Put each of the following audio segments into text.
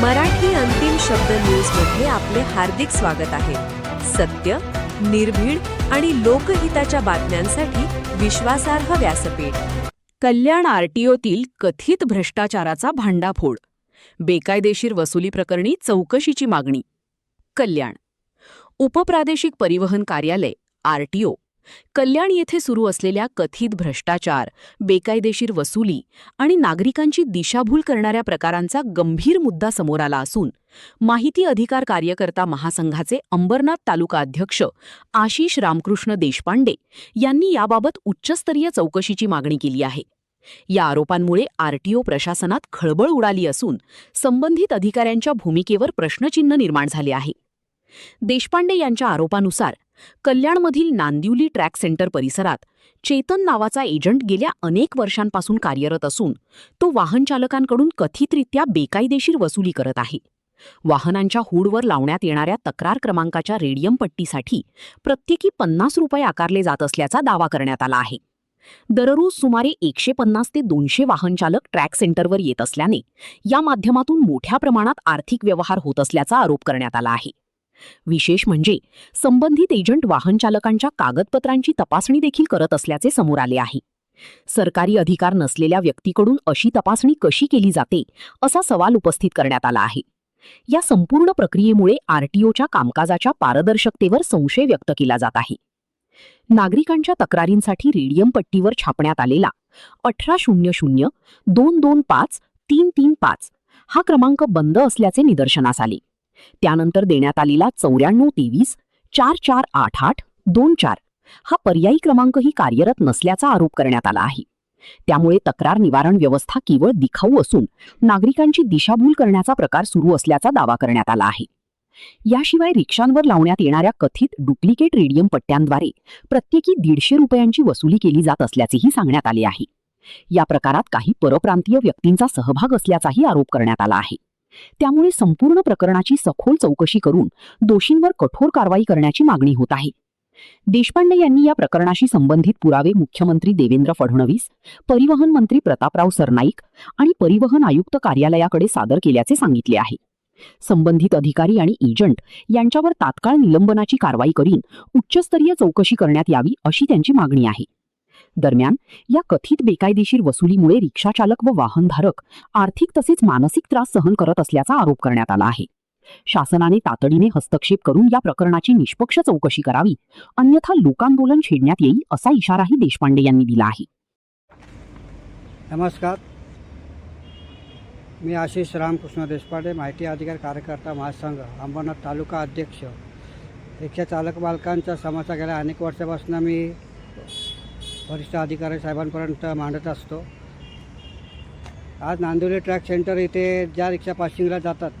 मराठी अंतिम शब्द न्यूजमध्ये आपले हार्दिक स्वागत आहे. सत्य, निर्भीड आणि लोकहिताच्या बातम्यांसाठी विश्वासार्ह व्यासपीठ. कल्याण आरटीओतील कथित भ्रष्टाचाराचा भांडाफोड. बेकायदेशीर वसुली प्रकरणी चौकशीची मागणी. कल्याण उपप्रादेशिक परिवहन कार्यालय आरटीओ कल्याण येथे सुरू असलेल्या कथित भ्रष्टाचार, बेकायदेशीर वसुली आणि नागरिकांची दिशाभूल करणाऱ्या प्रकारांचा गंभीर मुद्दा समोर आला असून माहिती अधिकार कार्यकर्ता महासंघाचे अंबरनाथ तालुका अध्यक्ष आशिष रामकृष्ण देशपांडे यांनी याबाबत उच्चस्तरीय चौकशीची मागणी केली आहे. या आरोपांमुळे आरटीओ प्रशासनात खळबळ उडाली असून संबंधित अधिकाऱ्यांच्या भूमिकेवर प्रश्नचिन्ह निर्माण झाले आहे. देशपांडे यांच्या आरोपानुसार कल्याणमधील नांदिवली ट्रॅक सेंटर परिसरात चेतन नावाचा एजंट गेल्या अनेक वर्षांपासून कार्यरत असून तो वाहनचालकांकडून कथितरित्या बेकायदेशीर वसुली करत आहे. वाहनांच्या हुडवर लावण्यात येणाऱ्या तक्रार क्रमांकाच्या रेडियम पट्टीसाठी प्रत्येकी 50 रुपये आकारले जात असल्याचा दावा करण्यात आला आहे. दररोज सुमारे 150 ते 200 वाहनचालक ट्रॅक सेंटरवर येत असल्याने या माध्यमातून मोठ्या प्रमाणात आर्थिक व्यवहार होत असल्याचा आरोप करण्यात आला आहे. विशेष म्हणजे संबंधित एजंट वाहनचालकांच्या कागदपत्रांची तपासणी देखील करत असल्याचे समोर आले आहे. सरकारी अधिकार नसलेल्या व्यक्तीकडून अशी तपासणी कशी केली जाते असा सवाल उपस्थित करण्यात आला आहे. या संपूर्ण प्रक्रियेमुळे आरटीओच्या कामकाजाच्या पारदर्शकतेवर संशय व्यक्त केला जात आहे. नागरिकांच्या तक्रारींसाठी रेडियम पट्टीवर छापण्यात आलेला 1800-225-335 हा क्रमांक बंद असल्याचे निदर्शनास आले. त्यानंतर देण्यात आलेला 9423-448824 हा पर्यायी क्रमांकही कार्यरत नसल्याचा आरोप करण्यात आला आहे. त्यामुळे तक्रार निवारण व्यवस्था केवळ दिखाऊ असून नागरिकांची दिशाभूल करण्याचा प्रकार सुरू असल्याचा दावा करण्यात आला आहे. याशिवाय रिक्षांवर लावण्यात येणाऱ्या कथित डुप्लिकेट रेडियम पट्ट्यांद्वारे प्रत्येकी 150 रुपयांची वसुली केली जात असल्याचेही सांगण्यात आले आहे. या प्रकारात काही परप्रांतीय व्यक्तींचा सहभाग असल्याचाही आरोप करण्यात आला आहे. त्यामुळे संपूर्ण प्रकरणाची सखोल चौकशी करून दोषींवर कठोर कारवाई करण्याची मागणी होत आहे. देशपांडे यांनी या प्रकरणाशी संबंधित पुरावे मुख्यमंत्री देवेंद्र फडणवीस, परिवहन मंत्री प्रतापराव सरनाईक आणि परिवहन आयुक्त कार्यालयाकडे सादर केल्याचे सांगितले आहे. संबंधित अधिकारी आणि एजंट यांच्यावर तात्काळ निलंबनाची कारवाई करीन उच्चस्तरीय चौकशी करण्यात यावी अशी त्यांची मागणी आहे. दरम्यान या कथित बेकायदेशीर वसुलीमुळे रिक्षाचालक व वाहनधारक आर्थिक तसेच मानसिक त्रास सहन करत असल्याचा आरोप करण्यात आला आहे. शासनाने तातडीने हस्तक्षेप करून या प्रकरणाची निष्पक्ष चौकशी करावी, अन्यथा लोकांदोलन छेडण्यात येईल असा इशाराही देशपांडे यांनी दिला आहे. नमस्कार, मी आशिष रामकृष्ण देशपांडे, माहिती अधिकार कार्यकर्ता महासंघ अंबरनाथ तालुका अध्यक्ष. रिक्षा चालक मालकांच्या समस्या गेल्या अनेक वर्षापासून मी वरिष्ठ अधिकारी साहेबांपर्यंत मांडत असतो. आज नांदिवली ट्रॅक सेंटर इथे ज्या रिक्षा पासिंगला जातात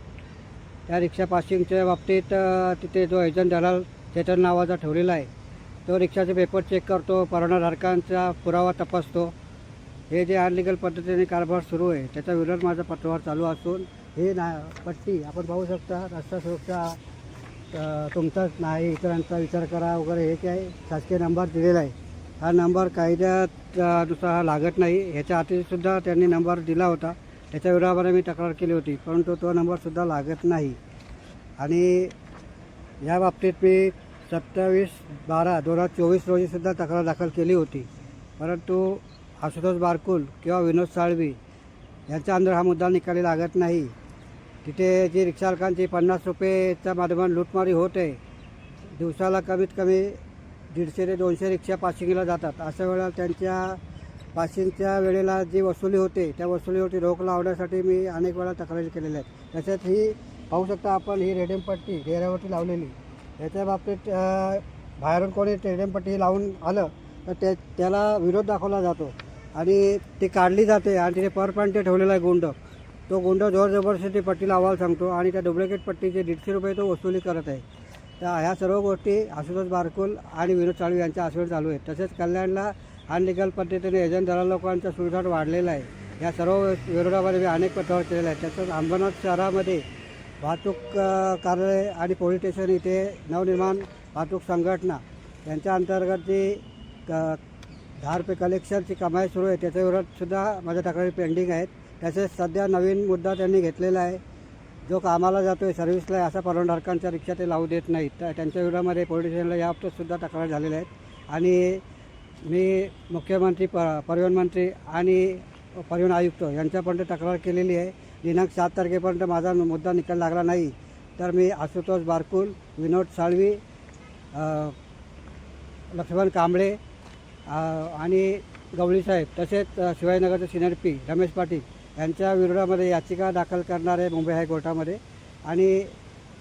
त्या रिक्षा पासिंगच्या बाबतीत तिथे जो एजंट दलाल चेतन नावाचा ठेवलेला आहे तो रिक्षाचे पेपर चेक करतो, परवानाधारकांचा पुरावा तपासतो. हे जे अनलिगल पद्धतीने कारभार सुरू आहे त्याचा विरोध माझा पत्रव्यवहार चालू असून हे पट्टी आपण पाहू शकता, रस्ता सुरक्षा तुमचाच नाही इतरांचा विचार करा वगैरे हे काय शासकीय नंबर दिलेला आहे. हा नंबर कायद्यानुसार लागत नाही. ह्याच्या आधीसुद्धा त्यांनी नंबर दिला होता, त्याच्या विरोधामध्ये मी तक्रार केली होती, परंतु तो नंबरसुद्धा लागत नाही. आणि या बाबतीत मी 27/12/2024 रोजीसुद्धा तक्रार दाखल केली होती, परंतु आशुतोष बारकुल किंवा विनोद साळवी यांच्या अंदर हा मुद्दा निकाली लागत नाही. तिथे जी रिक्षाचालकांची 50 रुपयेच्या माध्यमातून लूटमारी होत आहे. दिवसाला कमीत कमी 150 ते 200 रिक्षा पासिंगला जातात. अशा वेळेला त्यांच्या पासिंगच्या वेळेला जी वसुली होते त्या वसुलीवरती रोख लावण्यासाठी मी अनेक वेळा तक्रारी केलेल्या आहेत. त्याच्यात ही पाहू शकता आपण, ही रेडियम पट्टी डेऱ्यावरती लावलेली. याच्या बाबतीत बाहेरून कोणी रेडियम पट्टी लावून आलं तर त्याला विरोध दाखवला जातो आणि ती काढली जाते आणि तिथे परप्रांतीय ठेवलेला आहे गुंड. तो गुंड जोर जबरदस्ती पट्टी लावायला सांगतो आणि त्या डुप्लिकेट पट्टीचे 150 रुपये तो वसुली करत आहे. तर ह्या सर्व गोष्टी आशुतोष बारकुल आणि विनोद साळवी यांच्या आश्रयात चालू आहेत. तसेच कल्याणला अनलिगल पद्धतीने एजंट दलाल लोकांचा सुळसुळाट वाढलेला आहे. या सर्व विरोधामध्ये मी अनेक पत्रव्यवहार केलेले आहेत. त्यातच अंबरनाथ शहरामध्ये वाहतूक कार्यालय आणि पोलीस स्टेशन इथे नवनिर्माण वाहतूक संघटना यांच्या अंतर्गत जी 10 रुपये कलेक्शनची कमाई सुरू आहे त्याच्या विरोधातसुद्धा माझ्या तक्रारी पेंडिंग आहेत. तसेच सध्या नवीन मुद्दा त्यांनी घेतलेला आहे जो कामाला जातो आहे सर्व्हिसला आहे अशा परवानधारकांच्या रिक्षा ते लावू देत नाहीत. तर त्यांच्या विरोधामध्ये पोलीस स्टेशनला याबाबत सुद्धा तक्रार झालेल्या आहेत. आणि मी मुख्यमंत्री परिवहन मंत्री आणि परिवहन आयुक्त यांच्यापर्यंत तक्रार केलेली आहे. दिनांक 7 तारखेपर्यंत माझा मुद्दा निकाल लागला नाही तर मी आशुतोष बारकुल, विनोद साळवी, लक्ष्मण कांबळे आणि गवळीसाहेब तसेच शिवाजीनगरचे सिनियर पी रमेश पाटील यांच्या विरोधामध्ये याचिका दाखल करणार आहे मुंबई हायकोर्टामध्ये. आणि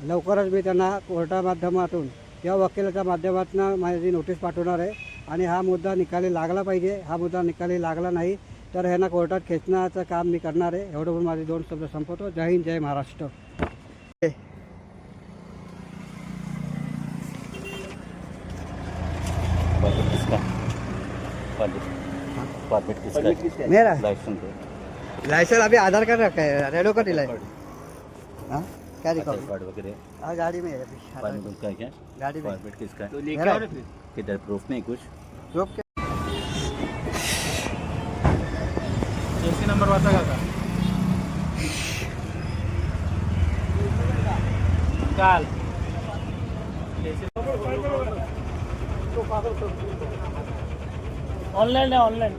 लवकरच मी त्यांना कोर्टामाध्यमातून किंवा वकिलाच्या माध्यमातून माझी नोटीस पाठवणार आहे. आणि हा मुद्दा निकाली लागला पाहिजे. हा मुद्दा निकाली लागला नाही तर ह्यांना कोर्टात खेचण्याचं काम मी करणार आहे. एवढं बोलून माझे 2 शब्द संपवतो. जय हिंद, जय महाराष्ट्र. परमिट किसका है? मेरा लाइसेंस है। लाइसेंस अभी आधार कार्ड रखा है, रेडो का दिला है. हाँ क्या दिखाओ? आधार कार्ड वगैरह। हाँ गाड़ी में है अभी. परमिट उसका है क्या? गाड़ी में परमिट किसका है? मेरा है. किधर प्रूफ नहीं कुछ? रोक के एसी नंबर वाचा का काल ऑनलाइन है, ऑनलाइन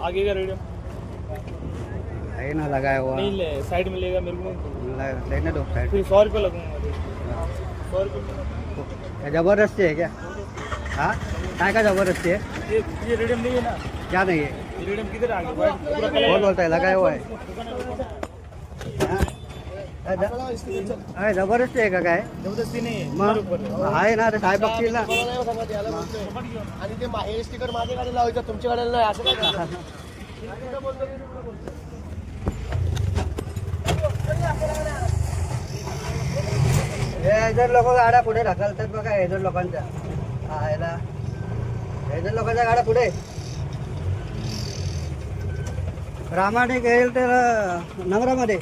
आगे का रेडियो है ना लगाया हुआ. नहीं ले, साइड में लेगा मेरे को लेने दो साइड. फिर 100 रुपये लगूंगा. 100 रुपये क्या जबरदस्ती है क्या? हाँ काय का जबरदस्ती है? ये रेडियम नहीं है ना. क्या नहीं है? ये रेडियम किधर आ गया? पूरा कौन बोलता है लगाया हुआ है? हाँ? अरे जबरदस्ती आहे का काय? जबरदस्ती नहीं है. मग आहे ना ते साहेब बघतील ना. आणि ते हे स्टिकर माझ्या गाडीला लावायचं, तुमच्या गाडीला नाही असं काय करणार? हे जर लोक गाड्या पुढे ढकलतात बघा. हे जर लोकांच्या हे जर लोकांच्या गाड्या पुढे प्रामाणिक येईल तर नम्रामध्ये.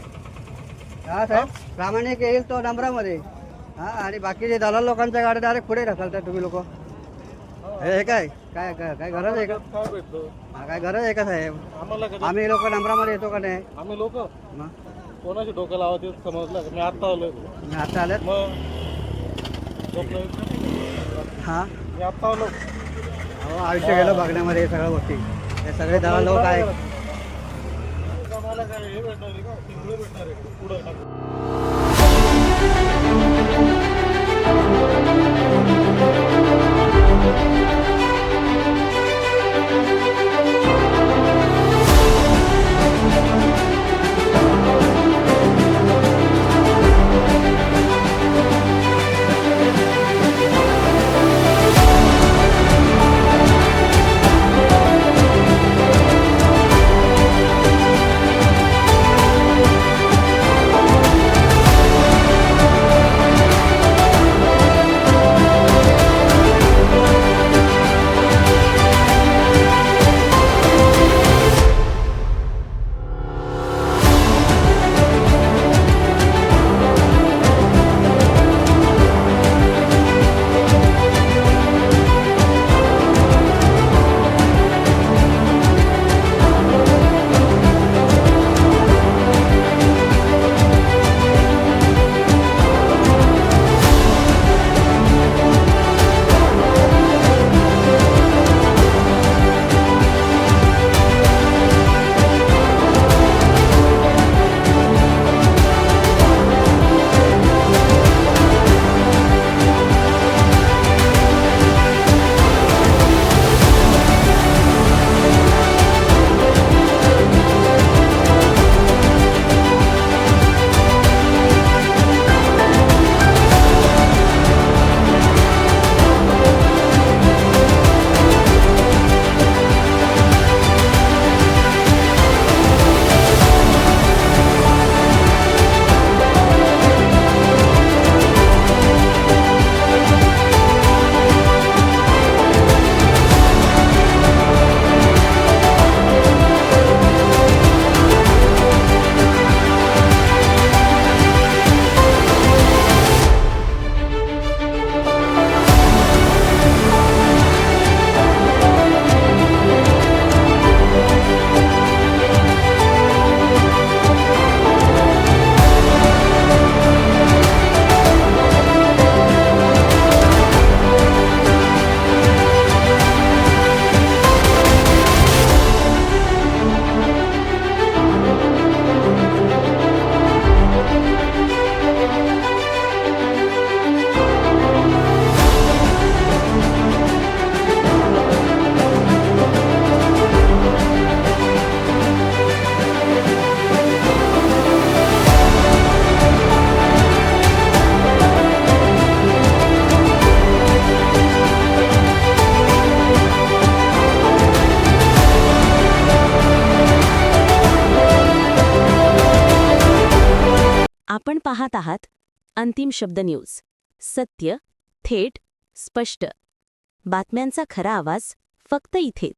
हा साहेब प्रामाणिक येईल तो नम्रामध्ये. हां आणि बाकीचे दलाल लोकांच्या गाड्या डायरेक्ट पुढे ढकलतात तुम्ही लोक. हे काय काय काय काय गरज आहे का? हा काय गरज आहे का साहेब? आम्हाला कधी आम्ही लोक नम्रामध्ये येतो का नाही? आम्ही लोक मग कोणाचे डोकं लावत आहेत समजलं का? मी आत्ता आलोय. मी आता आलेत. मग झोपलो होतो. हां मी आत्ता आलो. हो आयुष्य गेलं बघण्यामध्ये हे सगळ्या गोष्टी. हे सगळे दलाल लोक आहे. आम्हाला काय हे भेटणार आहे का? पुढे भेटणार आहे पुढं. पाहत आहात अंतिम शब्द न्यूज. सत्य, थेट, स्पष्ट. बातम्यांचा खरा आवाज फक्त इथेच.